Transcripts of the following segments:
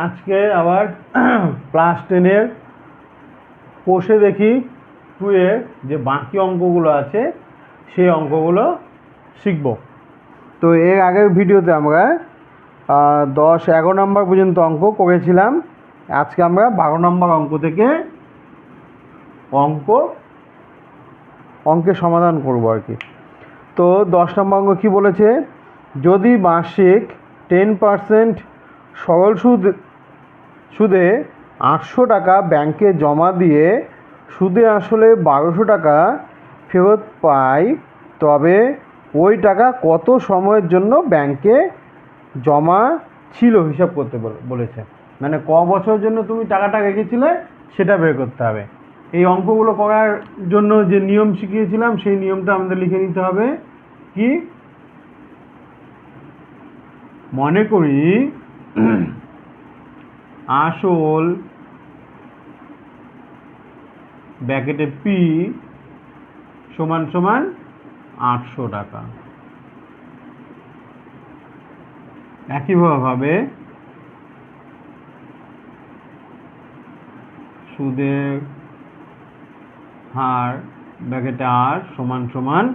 আজকে আবার ক্লাস 10-এর কোষে দেখি 2-এর যে বাকি অঙ্কগুলো আছে সেই অঙ্কগুলো শিখব। তো এর আগের ভিডিওতে আমরা 10-11 নম্বর পর্যন্ত অঙ্ক করেছিলাম। আজকে আমরা 12 নম্বর অঙ্ক থেকে অঙ্কের সমাধান করব আর কি। তো 10 নম্বর অঙ্ক কী বলেছে, যদি মাসিক 10% সরল সুদে 800 টাকা ব্যাংকে জমা দিয়ে সুদে আসলে 1200 টাকা ফেরত পায়, তবে ওই টাকা কত সময়ের জন্য ব্যাংকে জমা ছিল হিসাব করতে বলেছে। মানে ক বছরের জন্য তুমি টাকাটা রেখেছিলে সেটা বের করতে হবে। এই অঙ্কগুলো করার জন্য যে নিয়ম শিখিয়েছিলাম সেই নিয়মটা আমাদের লিখে নিতে হবে। কি মনে করি আসল ব্র্যাকেটে পি সমান সমান 800 টাকা। একইভাবে সুদের হার ব্র্যাকেটে আর সমান সমান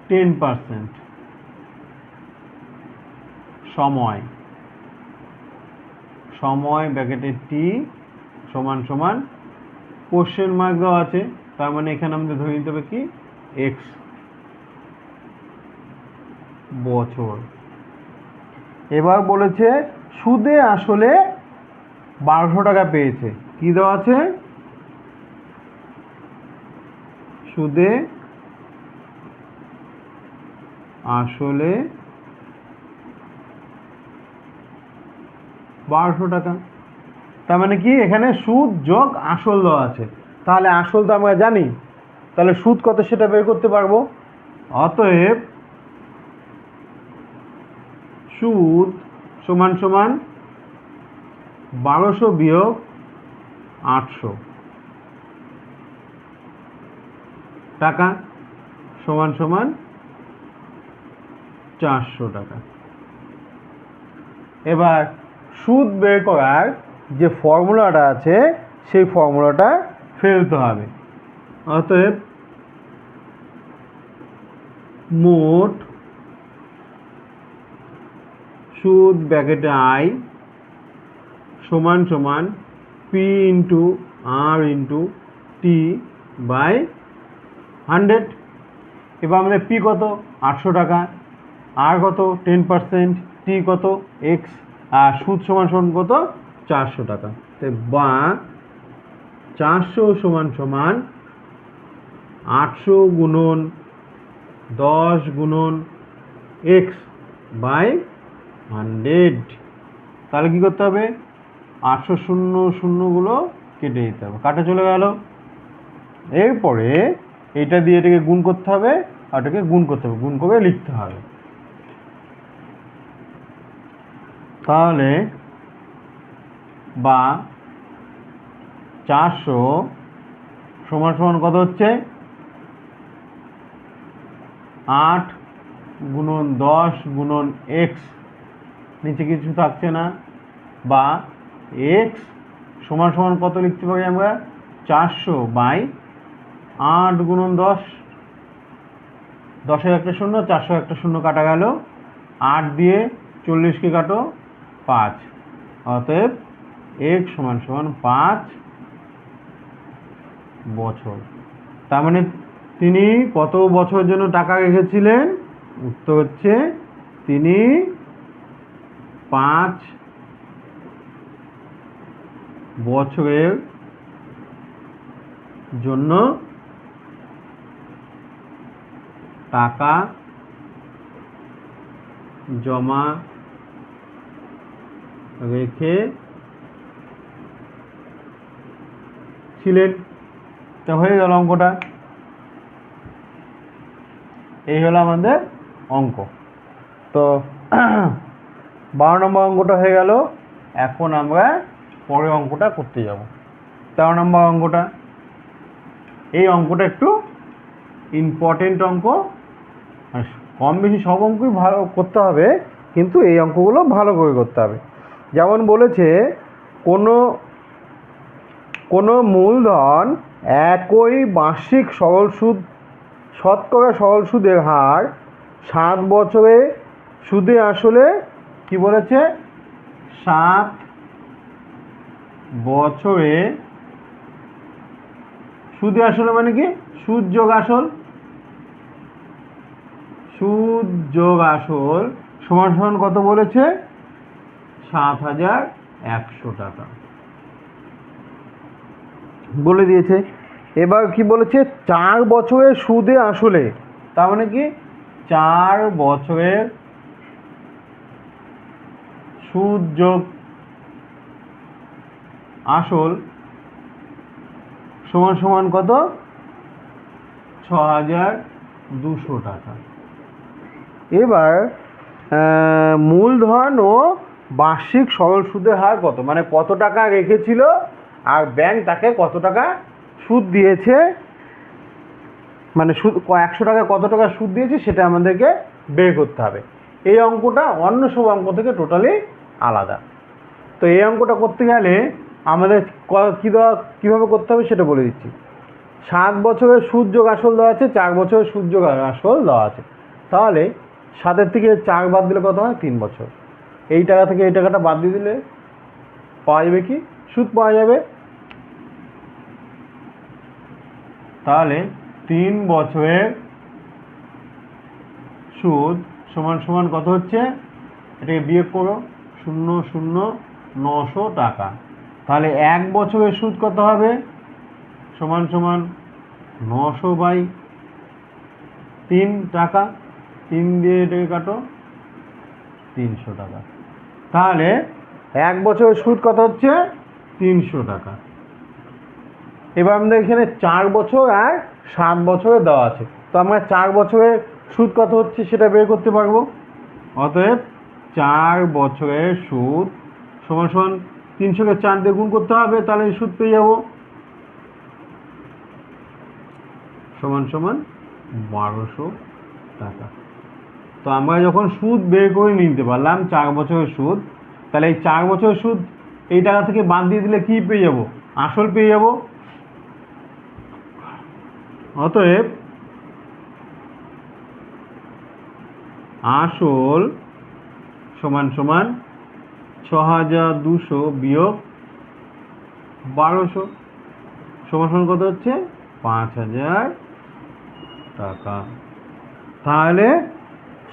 10%। সময় ব্র্যাকেটে টি সমান সমান কোশ্চেন মার্ক দেওয়া আছে, তার মানে এখানে আমাদের ধরে নিতে হবে কি এক্স বছর। এবার বলেছে সুদে আসলে 1200 টাকা পেয়েছে। কি দেওয়া আছে? সুদে আসলে 1200 টাকা, তার মানে কি এখানে সুদ যোগ আসল দেওয়া আছে। তাহলে আসল তো আমরা জানি, তাহলে সুদ কত সেটা বের করতে পারবো। অতএব সুদ সমান সমান 1200 বিয়োগ 800 টাকা সমান সমান 400 টাকা। এবার সুদ বের করার যে ফর্মুলাটা আছে সেই ফর্মুলাটা ফেলতে হবে। অতএব মোট সুদ ব্র্যাকেটে আই সমান সমান P into R into T by 100। এবার আমাদের পি কত 800 টাকা, আর কত 10%, টি কত এক্স, আর সুদ সমান সমান কত 400 টাকা। বা 400 সমান সমান 800 গুণন 10 গুণন এক্স বাই 100। তাহলে কী করতে হবে? 800 শূন্য শূন্যগুলো কেটে দিতে হবে, কাটা চলে গেল। এরপরে এটা দিয়ে এটাকে গুণ করতে হবে, আর এটাকে গুণ করতে হবে, গুণ করে লিখতে হবে। তাহলে বা 400 সমান সমান কত হচ্ছে 8 গুণন 10 গুণন এক্স, নিচে কিছু থাকছে না, বা এক্স সমান সমান কত লিখতে পারি আমরা 400 বাই 8 গুণন 10, 10-এর একটা শূন্য, 400 একটা শূন্য কাটা গেল, 8 দিয়ে 40কে কাটো 5। অতএব এক্স সমান সমান 5 বছর। তার মানে তিনি কত বছরের জন্য টাকা রেখেছিলেন? উত্তর হচ্ছে তিনি 5 বছরের জন্য টাকা জমা রেখেছিলেন। তা হয়ে গেল অঙ্কটা। এই হলো আমাদের অঙ্ক। তো 12 নম্বর অঙ্কটা হয়ে গেল। এখন আমরা পরের অঙ্কটা করতে যাব, 13 নম্বর অঙ্কটা। এই অঙ্কটা একটু ইম্পর্টেন্ট অঙ্ক, কম বেশি সব অঙ্কই ভালো করতে হবে, কিন্তু এই অঙ্কগুলো ভালো করে করতে হবে। যেমন বলেছে কোনো কোনো মূলধন একই বার্ষিক সরল সুদ শতকরা সরল সুদের হার 7 বছরে সুদে আসলে কি বলেছে 7 বছরে সুদে আসলে মানে কি সুদ যোগ আসল, সুদ যোগ আসল সমান সমান কত বলেছে 7,100 টাকা বলে দিয়েছে। এবার কি বলেছে 4 বছরের সুদে আসলে, তার মানে কি 4 বছরের সুদ যোগ আসল সমান সমান কত 6,200 টাকা। এবার মূলধন ও বার্ষিক সরল সুদের হার কত, মানে কত টাকা রেখেছিল আর ব্যাংক তাকে কত টাকা সুদ দিয়েছে, মানে সুদ 100 টাকায় কত টাকা সুদ দিয়েছে সেটা আমাদেরকে বের করতে হবে। এই অঙ্কটা অন্য সব অঙ্ক থেকে টোটালি আলাদা। তো এই অঙ্কটা করতে গেলে আমাদের কীভাবে করতে হবে সেটা বলে দিচ্ছি। 7 বছরের সুদ যোগ আসল দেওয়া আছে, 4 বছরের সুদ যোগ আসল দেওয়া আছে, তাহলে 7-এর থেকে 4 বাদ দিলে কত হয় 3 বছর। এই টাকা থেকে এই টাকাটা বাদ দিয়ে দিলে পাওয়া যাবে কি সুদ পাওয়া যাবে। তাহলে 3 বছরের সুদ সমান সমান কত হচ্ছে, এটাকে বিয়োগ করো 0,900 টাকা। তাহলে 1 বছরের সুদ কত হবে সমান সমান 900/3 টাকা, 3 দিয়ে এটাকে কাটো 300 টাকা। তাহলে 1 বছরের সুদ কত হচ্ছে 300 টাকা। এবার আমাদের এখানে 4 বছর আর 7 বছরে দেওয়া আছে, তো আমরা 4 বছরের সুদ কত হচ্ছে সেটা বের করতে পারবো। অতএব 4 বছরের সুদ সমান সমান 300-কে 4 দিয়ে গুণ করতে হবে, তাহলে সুদ পেয়ে যাব সমান সমান 1200 টাকা। তো আমরা যখন সুদ বের করে নিতে পারলাম 4 বছরের সুদ, তাহলে এই 4 বছরের সুদ এই টাকা থেকে বাদ দিয়ে দিলে কি পেয়ে যাব, আসল পেয়ে যাব। অতএব আসল সমান সমান 6,200 বিয়োগ 1200 সমান সমান কত হচ্ছে 5,000 টাকা। তাহলে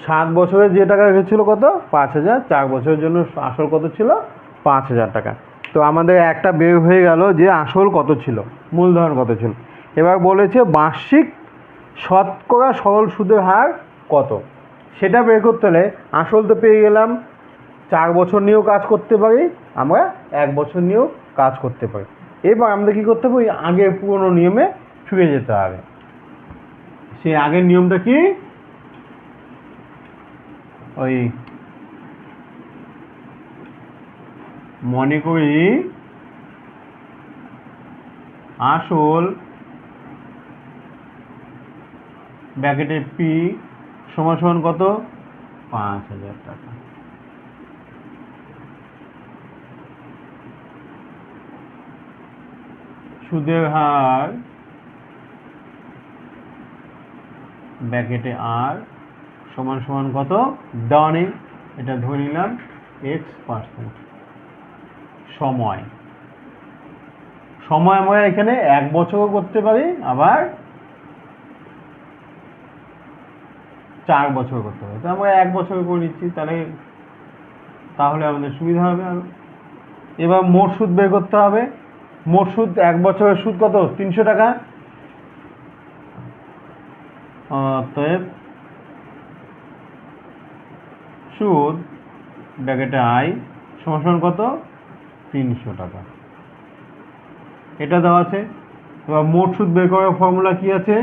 7 বছরের যে টাকা রেখেছিল কত 5,000, 4 বছরের জন্য আসল কত ছিল 5,000 টাকা। তো আমাদের একটা বের হয়ে গেল যে আসল কত ছিল, মূলধন কত ছিল। এবার বলেছে বার্ষিক শতকরা সরল সুদের হার কত, সেটা বের করতে হলে আসল তো পেয়ে গেলাম, 4 বছর নিয়েও কাজ করতে পারি, আমরা 1 বছর নিয়েও কাজ করতে পারি। এবার আমাদের কী করতে হবে, ওই আগের পুরনো নিয়মে ফিরে যেতে হবে। সেই আগের নিয়মটা কি, ওই মনে করি আসল ব্র্যাকেটে পি সমান সমান কত 5,000 টাকা। সুদের হার ব্র্যাকেটে আর সমান সমান কত দেওয়া নেই, এটা ধরে নিলাম x%। সময় আমরা এখানে 1 বছরও করতে পারি, আবার 4 বছর করতে পারি, তো আমরা 1 বছর করে নিচ্ছি, তাহলে আমাদের সুবিধা হবে আরো। এবার মোট সুদ বের করতে হবে। মোট সুদ 1 বছরের সুদ কত 300 টাকা। অতএব সুদ ব্র্যাকেটে আই সমান সমান কত 300 টাকা, এটা দেওয়া আছে। এবার মোট সুদ বের করার ফর্মুলা কি আছে,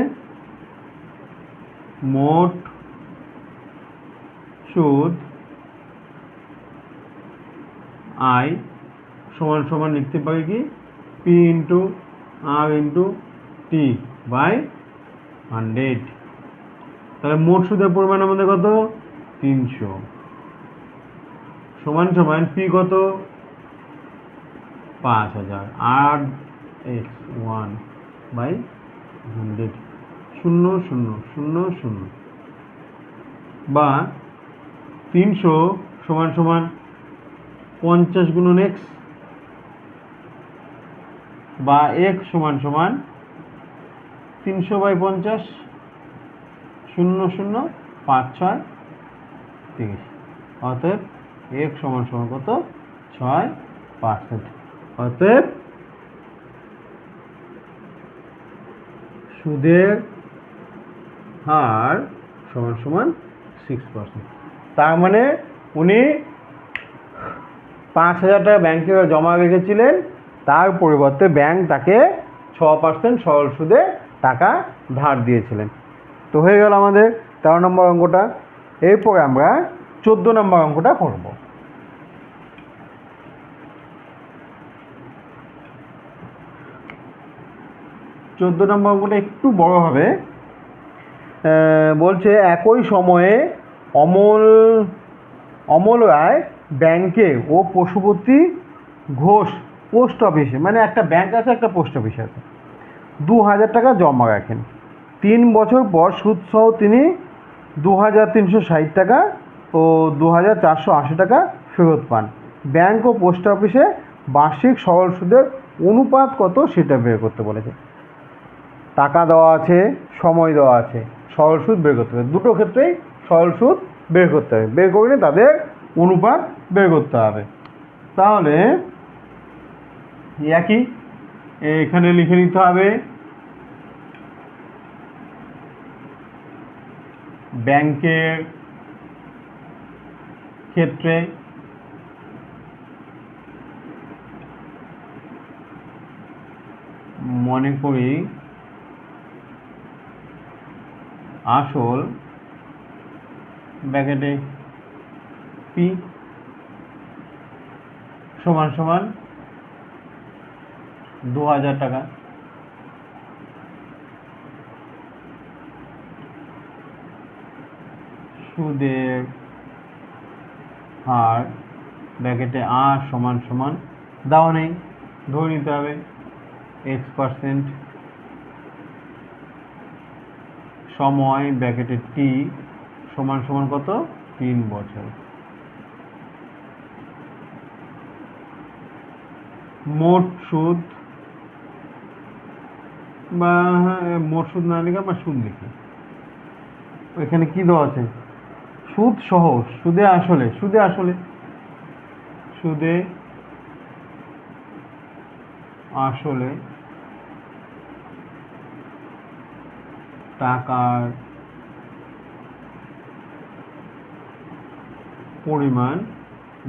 মোট সুদ আই সমান সমান লিখতে পারি কি P into R into T by 100। তাহলে মোট সুদের পরিমাণ আমাদের কত 300। সমান সমান পি কত 5000 আর এক্স 1/100 0,0,0,0 বা 300 সমান সমান 50 গুণন এক্স বা এক্স সমান সমান 300/50 0,0,5,6,30 অতএব এক্স সমান সমান কত 6%। অতএব সুদের হার সমান সমান 6%। তার মানে উনি 5,000 টাকা ব্যাংকে জমা রেখেছিলেন, তার পরিবর্তে ব্যাংক তাকে 6% সরল সুদে টাকা ধার দিয়েছিলেন। তো হয়ে গেল আমাদের 13 নম্বর অঙ্কটা। এরপরে আমরা 14 নম্বর অঙ্কটা করব। 14 নম্বর অঙ্কটা একটু বড় হবে। বলছে একই সময়ে অমল রায় ব্যাংকে ও পশুপতি ঘোষ পোস্ট অফিসে, মানে একটা ব্যাংক আছে একটা পোস্ট অফিস আছে, 2,000 টাকা জমা রাখেন। 3 বছর পর সুদসহ তিনি 2,360 টাকা ও 2,480 টাকা ফেরত পান। ব্যাংক ও পোস্ট অফিসে বার্ষিক সরল সুদের অনুপাত কত সেটা বের করতে বলেছে। টাকা দেওয়া আছে, সময় দেওয়া আছে, সরল সুদ বের করতে হবে। দুটো ক্ষেত্রেই সরল সুদ বের করতে হবে। বের করে তাদের অনুপাত বের করতে হবে। তাহলে একই এখানে লিখে নিতে হবে ব্যাংকের ক্ষেত্রে মনে করি আসল ব্র্যাকেটে পি সমান সমান 2,000 টাকা। সুদের হার ব্র্যাকেটে আর সমান সমান দেওয়া নেই, ধরে নিতে হবে x%। সময় ব্র্যাকেটে টি সমান সমান কত 3 বছর। মোট সুদ বা মোট সুদ না লিখে আমরা সুদ লিখি। এখানে কি দেওয়া আছে সুদ সহ সুদে আসলে টাকার পরিমাণ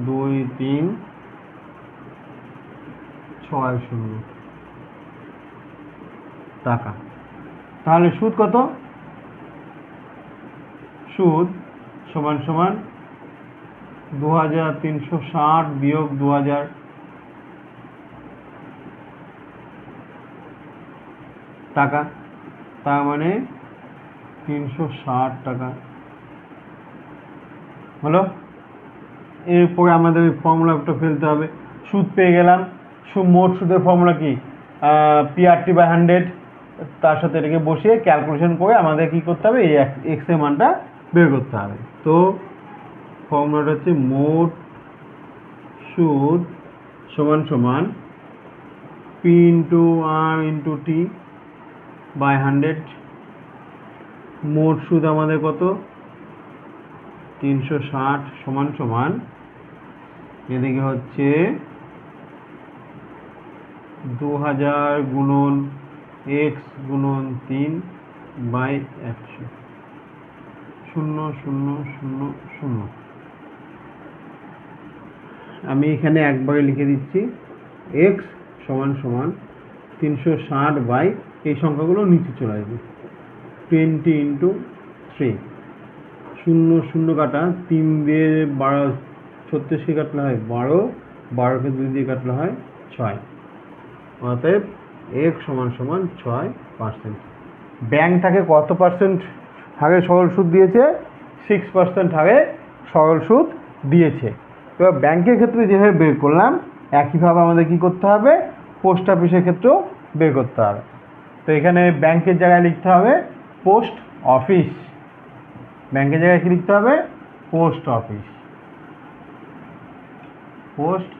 2,360 টাকা। তাহলে সুদ কত? সুদ সমান সমান 2,360 বিয়োগ 2,000 টাকা, তার মানে 360 টাকা হলো। এরপরে আমাদের ওই ফর্মুলাটা ফেলতে হবে। সুদ পেয়ে গেলাম। মোট সুদের ফর্মুলা কি PRT/100, তার সাথে এটাকে বসিয়ে ক্যালকুলেশন করে আমাদের কি করতে হবে এই এক্স এর মানটা বের করতে হবে। তো ফর্মুলাটা হচ্ছে মোট সুদ সমান সমান P × R × T/100। মোট সুদ আমাদের কত 360 সমান সমান এদিকে হচ্ছে 2,000 গুণন x গুণন 3/100 0,0,0,0। আমি এখানে একবারে লিখে দিচ্ছি x সমান সমান 360 এই সংখ্যাগুলো নিচে চলে আসবে 20 × 3, 0 কাটা 3 দিয়ে 12 36কে কাটলে হয় 12, 12কে 2 দিয়ে কাটলে হয় 6। অতএব x সমান সমান 6%। ব্যাংক তাকে কত পার্সেন্ট হারে সরল সুদ দিয়েছে? 6% হারে সরল সুদ দিয়েছে। এবার ব্যাংকের ক্ষেত্রে যেভাবে বের করলাম একইভাবে আমাদের কি করতে হবে, পোস্ট অফিসের ক্ষেত্রেও বের করতে হবে। তো এখানে ব্যাংকের জায়গায় লিখতে হবে পোস্ট অফিস, ব্যাংকের জায়গায় কি লিখতে হবে, পোস্ট অফিস, পোস্ট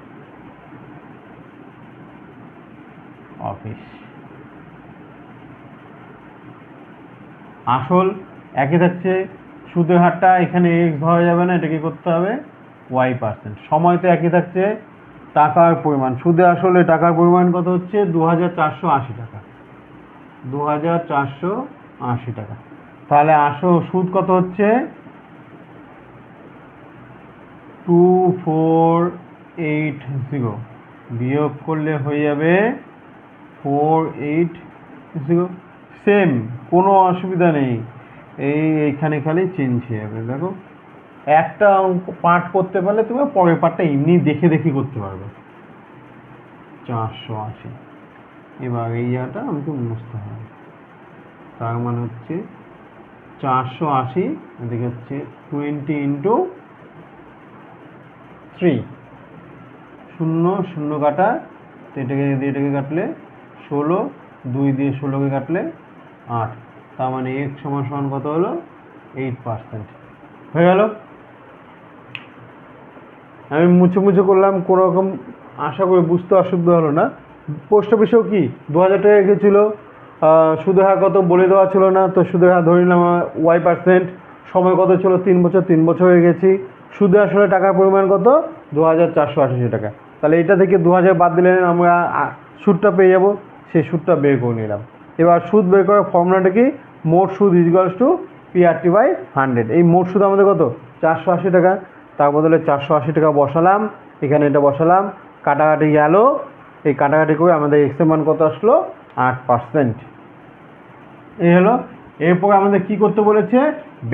অফিস। আসল একই থাকছে, সুদের হারটা এখানে এক্স ধরা যাবে না, এটাকে করতে হবে y%। সময় তো একই থাকছে, টাকার পরিমাণ, সুদে আসলে টাকার পরিমাণ কত হচ্ছে 2480 টাকা, 2480 টাকা। তাহলে সুদ কত হচ্ছে 2480, বিয়োগ করলে হয়ে যাবে 480। সেম, কোনো অসুবিধা নেই, এইখানে খালি চেঞ্জ হয়ে যাবে। দেখো একটা অঙ্ক পাঠ করতে পারলে তুমি পরের পাঠটা এমনি দেখে দেখে করতে পারবে। 480, এবার এই জায়গাটা আমাকে মুছতে হবে, তার মানে হচ্ছে 480, এদিকে হচ্ছে 20 ইন্টু 3, 0 0 কাটা, তো এটাকে কাটলে 16, 2 দিয়ে 16কে কাটলে 8, তার মানে x সমান কত হলো 8%। হয়ে গেল। আমি মুছে করলাম, কোনো রকম আশা করি বুঝতে অসুবিধা হলো না। পোস্ট অফিসেও কি 2000 টাকা রেখেছিল, সুদের হার কত বলে দেওয়া ছিল না, তো সুদের হার ধরে নিলাম y%, সময় কত ছিল 3 বছর, 3 বছর হয়ে গেছি, সুদে আসলে টাকার পরিমাণ কত 2480 টাকা। তাহলে এটা থেকে 2000 বাদ দিলে আমরা সুদটা পেয়ে যাব, সেই সুদটা বের করে নিলাম। এবার সুদ বের করার ফর্মুলাটা কি, মোট সুদ ইকুয়ালস টু PRT/100। এই মোট সুদ আমাদের কত 480 টাকা, তার বদলে 480 টাকা বসালাম, এখানে এটা বসালাম, কাটাকাটি গেল, এই কাটাকাটি করে আমাদের এক্স এর মান কত আসলো 8%। এই হলো। এরপর আমাদের কি করতে বলেছে,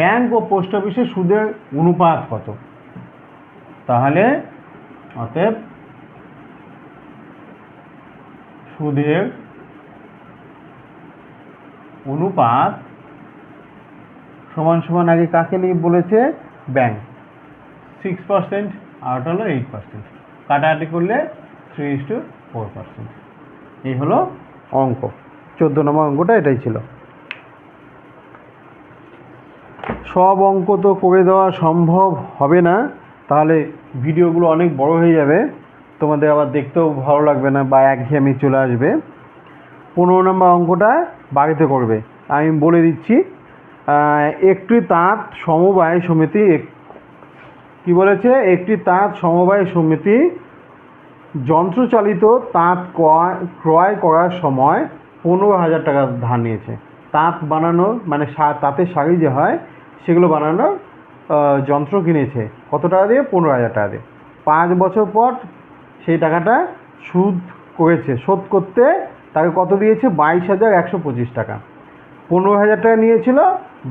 ব্যাংক ও পোস্ট অফিসে সুদের অনুপাত কত। তাহলে অতএব সুদের অনুপাত সমান আগে কাকে বলেছে, ব্যাংক 6% আর ওটা হলো 8%, কাটাকাটি করলে 3:4%। এই হলো অঙ্ক, 14 নম্বর অঙ্কটা এটাই ছিল। সব অঙ্ক তো করে দেওয়া সম্ভব হবে না, তাহলে ভিডিওগুলো অনেক বড় হয়ে যাবে, তোমাদের আবার দেখতেও ভালো লাগবে না বা একঘেয়েমি চলে আসবে। 15 নম্বর অঙ্কটা বাড়িতে করবে, আমি বলে দিচ্ছি। একটি তাঁত সমবায় সমিতি, কি বলেছে, একটি তাঁত সমবায় সমিতি যন্ত্রচালিত তাঁত ক্রয় করার সময় 15,000 টাকা ধার নিয়েছে। তাঁত বানানো মানে তাঁতের শাড়ি যে হয় সেগুলো বানানোর যন্ত্র কিনেছে কত টাকা দিয়ে, 15,000 টাকা দিয়ে। 5 বছর পর সেই টাকাটা শোধ করতে তাকে কত দিয়েছে, 22,125 টাকা। 15,000 টাকা নিয়েছিল,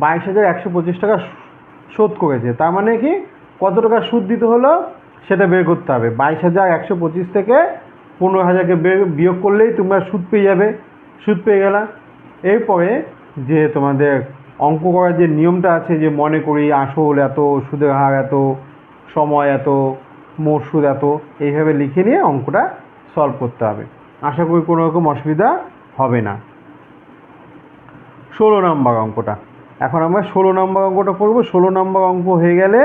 22,125 টাকা শোধ করেছে, তার মানে কি কত টাকা সুদ দিতে হলো সেটা বের করতে হবে। 22,125 থেকে 15,000কে বিয়োগ করলেই তোমরা সুদ পেয়ে যাবে, সুদ পেয়ে গেলা। এরপরে যে তোমাদের অঙ্ক করার যে নিয়মটা আছে, যে মনে করি আসল এত, সুদের হার এত, সময় এত, মোট সুদ এত, এইভাবে লিখে নিয়ে অঙ্কটা সলভ করতে হবে। আশা করি কোনো রকম অসুবিধা হবে না। 16 নম্বর অঙ্কটা, এখন আমরা 16 নম্বর অঙ্কটা করবো। 16 নম্বর অঙ্ক হয়ে গেলে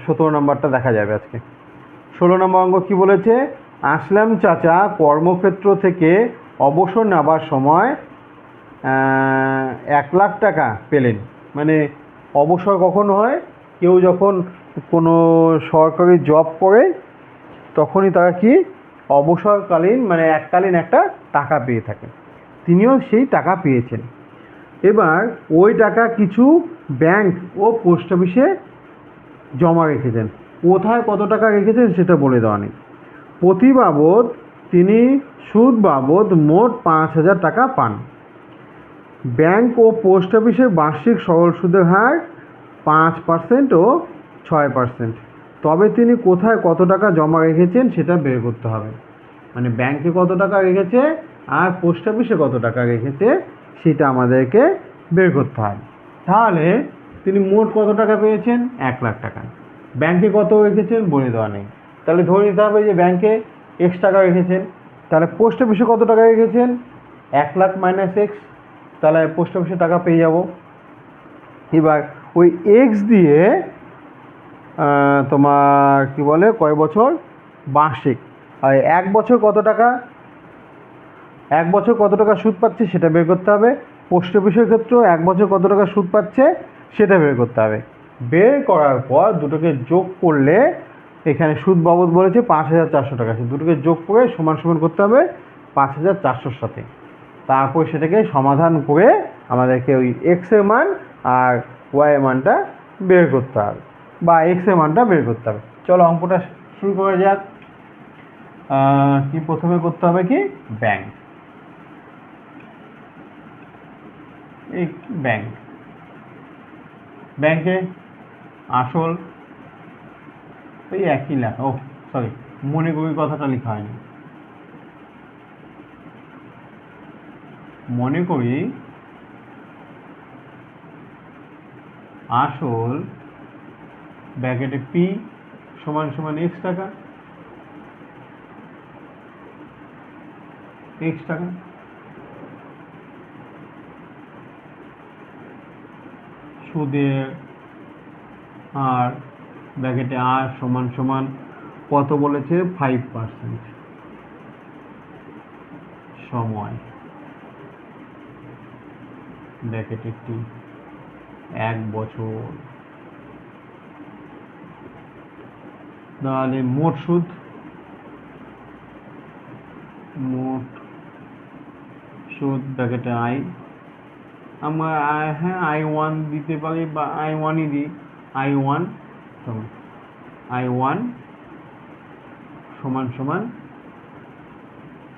17 নম্বরটা দেখা যাবে আজকে। 16 নম্বর অঙ্ক কি বলেছে, আসলাম চাচা কর্মক্ষেত্র থেকে অবসর নেবার সময় 1 লাখ টাকা পেলেন। মানে অবসর কখন হয়, কেউ যখন কোনো সরকারি জব করে তখনই তারা কি অবসরকালীন মানে এককালীন একটা টাকা পেয়ে থাকে, তিনিও সেই টাকা পেয়েছেন। এবার ওই টাকা কিছু ব্যাংক ও পোস্ট অফিসে জমা রেখেছেন, কোথায় কত টাকা রেখেছেন সেটা বলে দেওয়া নেই। প্রতি বাবদ তিনি সুদ বাবদ মোট 5,000 টাকা পান। ব্যাংক ও পোস্ট অফিসের বার্ষিক সরল সুদের হার 5% ও 6%। তবে তিনি কোথায় কত টাকা জমা রেখেছেন সেটা বের করতে হবে। মানে ব্যাংকে কত টাকা রেখেছে আর পোস্ট অফিসে কত টাকা রেখেছে সেটা আমাদেরকে বের করতে হবে। তাহলে তিনি মোট কত টাকা পেয়েছেন? 1,00,000 টাকা। ব্যাংকে কত রেখেছেন বলে দেওয়া নেই, তাহলে ধরে নিতে হবে যে ব্যাংকে এক্স টাকা রেখেছেন। তাহলে পোস্ট অফিসে কত টাকা রেখেছেন? 1,00,000 মাইনাস এক্স, তাহলে পোস্ট অফিসে টাকা পেয়ে যাব। এবার ওই এক্স দিয়ে তোমার কি বলে কয় বছর বার্ষিক, আর 1 বছর কত টাকা, 1 বছর কত টাকা সুদ পাচ্ছে সেটা বের করতে হবে। পোস্ট অফিসের ক্ষেত্রেও 1 বছর কত টাকা সুদ পাচ্ছে সেটা বের করতে হবে। বের করার পর দুটোকে যোগ করলে এখানে সুদ বাবদ বলেছে 5,400 টাকা, দুটোকে যোগ করে সমান সমান করতে হবে 5,400-র সাথে। তারপর সেটাকে সমাধান করে আমাদেরকে ওই এক্সের মান আর ওয়াইয়ের মানটা বের করতে হবে, বা এক্সের মানটা বের করতে হবে। চলো অঙ্কটা শুরু করা যাক। কি প্রথমে করতে হবে কি ব্যাংক, এই ব্যাংক, ব্যাংকে আসল এই একই লেখা, ও সরি মনে করি কথাটা লেখা হয়নি। মনে করি আসল ব্র্যাকেটে পি সমান সমান এক্স টাকা, এক্স টাকা, সুদের আর ব্র্যাকেটে আর সমান সমান কত বলেছে 5%, সময় ব্র্যাকেটে টি 1 বছর। তাহলে মোট সুদ, মোট সুদ ব্র্যাকেটে আই, আমরা হ্যাঁ I1 দিতে পারি বা I1ই দিই, I1 সমান সমান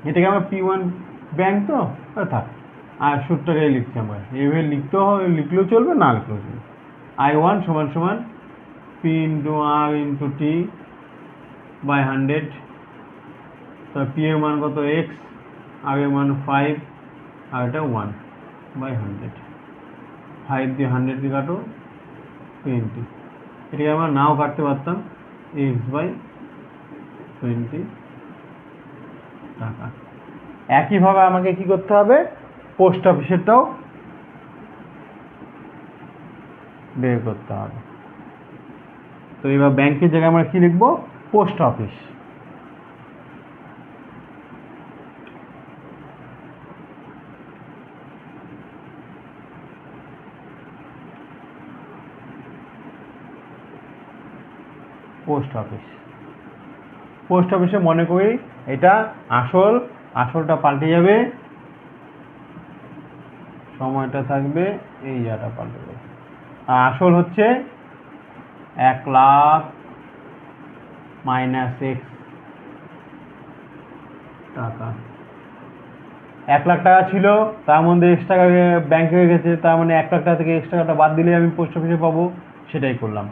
এটাকে আমরা P1 ব্যাংক তো থাক, আর সুদটাকেই লিখছি আমরা, এইভাবে লিখলেও চলবে না লিখলেও চলবে। I1 সমান সমান P into R into T by 100, তো P এর মান কত এক্স, আর এর মান 5 আর এটা 1 বাই 100, 5 দিয়ে 100 দিয়ে কাটো 20, এটাকে আমরা নাও কাটতে পারতাম, এক্স বাই 20 টাকা। একইভাবে আমাকে কি করতে হবে পোস্ট অফিসেরটাও বের করতে হবে। তো এবার ব্যাংকের জায়গায় আমরা কি লিখবো post office, post office. Post অফিসে মনে করি এটা আসলটা পাল্টে যাবে, সময়টা থাকবে এই জায়গাটা পাল্টে যাবে, আর আসল হচ্ছে 1,00,000 মাইনাস এক্স টাকা। 1,00,000 টাকা ছিল, তার মধ্যে এক্স টাকা ব্যাংকে হয়ে গেছে, তার মানে 1,00,000 টাকা থেকে এক্স টাকাটা বাদ দিলে আমি পোস্ট অফিসে পাবো, সেটাই করলাম।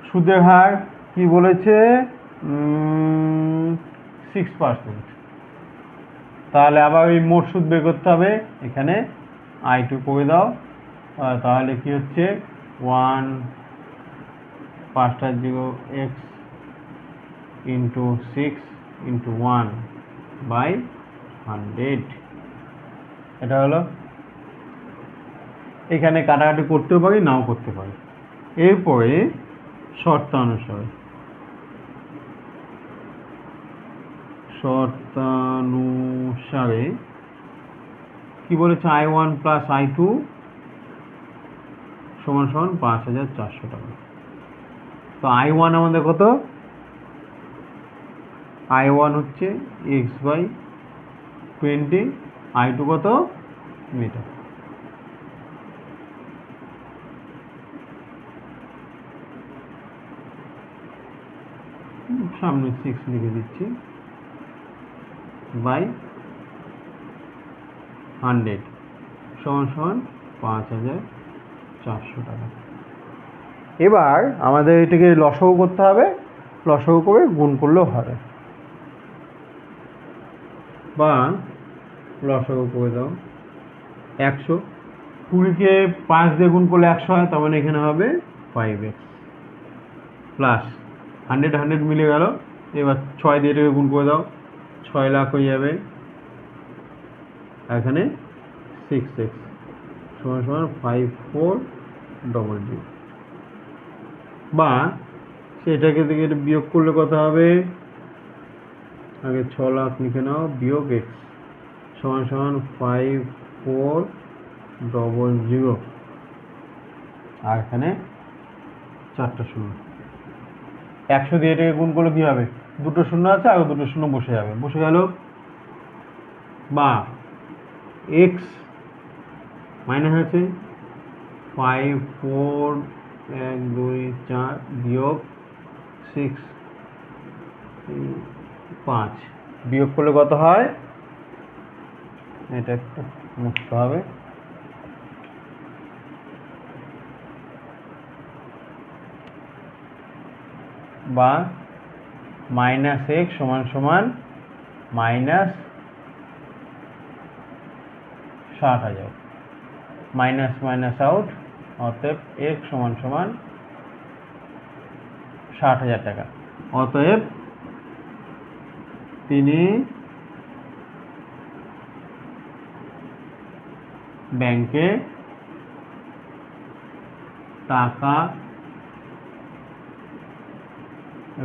সুদের হার কি বলেছে 6%, তাহলে আবার ওই মোট সুদ বের করতে হবে, এখানে I2 করে দাও, তাহলে কি হচ্ছে 1 5 0 x ইন্টু 6 ইন্টু 1 বাই 100, এটা হলো। এখানে কাটাকাটি করতেও পারি নাও করতে পারি। এরপরে শর্তানুসারে কি বলেছে I1 প্লাস I2 সমান সমান 5,400 টাকা। তো I1 আমাদের কত, I1 হচ্ছে x বাই 20, I2 কত মিটার। সামনে 6 লিখে দিচ্ছি বাই 100 সমান সমান 5,400 টাকা। এবার আমাদের এটাকে লসাগু করতে হবে, লসাগু করে গুণ করলেও হবে, বা লসাগু করে দাও 100 20কে 5 দিয়ে গুণ করলে 100 হয়, তার মানে এখানে হবে 5x প্লাস 100 মিলে গেল। এবার 6 দিয়ে এটাকে গুণ করে দাও, 6 লাখ হয়ে যাবে, এখানে 6x সমান সমান 5400, বা সেটাকে থেকে এটা বিয়োগ করলে কত হবে, আগে 6 লাখ লিখে নাও, বিয়োগ x সমান সমান 5400, আর এখানে 4টা শূন্য। 100 দিয়ে এটাকে গুণ করলে কি হবে, দুটো শূন্য আছে, আগে দুটো শূন্য বসে যাবে, বসে গেল, বা x মাইনাস আছে 5 4 1 2 4 বিয়োগ 6 5, বিয়োগ করলে কত হয়, এটা একটু মুছতে হবে, বা মাইনাস x সমান সমান মাইনাস 60,000, মাইনাস মাইনাস আউট, অতএব x সমান সমান 60,000 টাকা। অতএব তিনি ব্যাংকে টাকা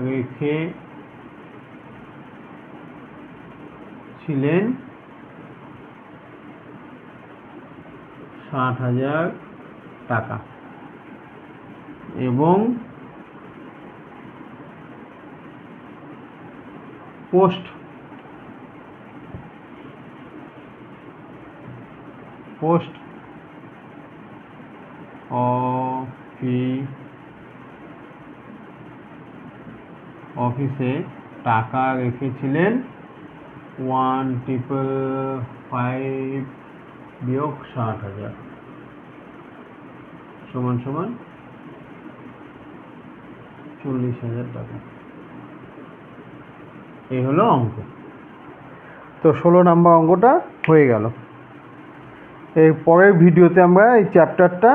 রেখেছিলেন 60,000 টাকা, এবং পোস্ট অফিসে টাকা রেখেছিলেন 1,555 বিয়োগ 60,000 সমান সমান 40,000 টাকা। এই হলো অঙ্ক। তো 16 নম্বর অঙ্কটা হয়ে গেল। এর পরের ভিডিওতে আমরা এই চ্যাপ্টারটা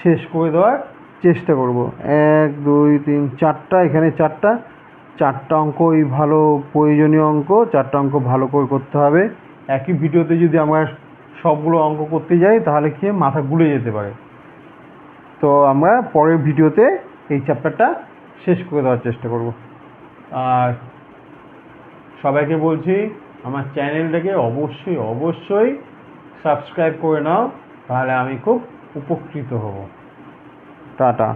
শেষ করে দেওয়ার চেষ্টা করব। 1 2 3 4টা, এখানে 4টা অঙ্কই ভালো প্রয়োজনীয় অঙ্ক, 4টা অঙ্ক ভালো করে করতে হবে। একই ভিডিওতে যদি আমরা সবগুলো অঙ্ক করতে যাই তাহলে কি মাথা ঘুরে যেতে পারে। তো আমরা পরের ভিডিওতে এই চ্যাপ্টারটা শেষ করে দেওয়ার চেষ্টা করব। আর সবাইকে বলছি, আমার চ্যানেলটাকে অবশ্যই সাবস্ক্রাইব করে নাও, তাহলে আমি খুব উপকৃত হব। টাটা।